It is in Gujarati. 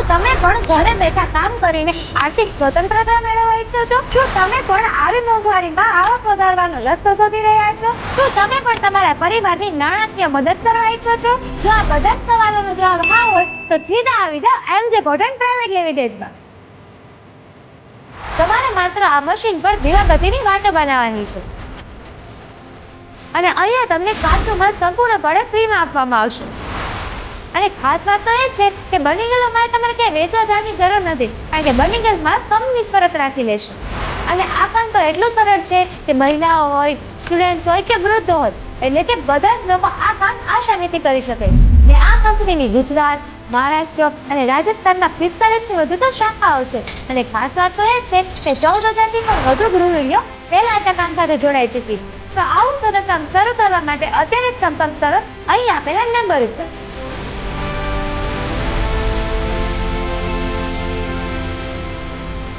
તમે પણ ઘરે બેઠા કામ કરીને આર્થિક સ્વતંત્રતા મેળવવા ઈચ્છો છો? શું તમે પણ આવી મોંઘવારીમાં આવક વધારવાનો રસ્તો શોધી રહ્યા છો? શું તમે પણ તમારા પરિવારની નાણાકીય મદદ કરવા ઈચ્છો છો? જો આ બધા જ સવાલોનો જવાબ હા હોય તો સીધા આવી જાઓ MJ કોટન પ્રાઇવેટ લિમિટેડમાં. તમારે માત્ર આ મશીન પર ધીમા ગતિની વાટો બનાવવાની છે અને અહીંયા તમને કાચું માલ સંપૂર્ણપણે ફ્રીમાં આપવામાં આવશે. અને ખાસ વાત તો એ છે કે બની ગયેલો માલ તમારે ક્યાંય વેચવા જવાની જરૂર નથી, કારણ કે બની ગયેલ માલ કંપની શરત રાખી લેશે. અને આ કામ તો એટલું સરળ છે કે મહિલાઓ હોય, સ્ટુડન્ટ હોય કે વૃદ્ધો હોય, એટલે કે બધા જ લોકો આ કામ આસાનીથી કરી શકે. ને આ કંપનીની ગુજરાત, મહારાષ્ટ્ર અને રાજસ્થાનના 45થી વધુ તો શાખાઓ છે. અને ખાસ વાત તો એ છે કે 14,000થી પણ વધુ ગૃહિણીઓ પહેલા આ કામ સાથે જોડાઈ ચૂકી છે. તો આવું સરળ કામ શરૂ કરવા માટે અત્યારે જ સંપર્ક કરો અહીં આપેલા નંબર ઉપર.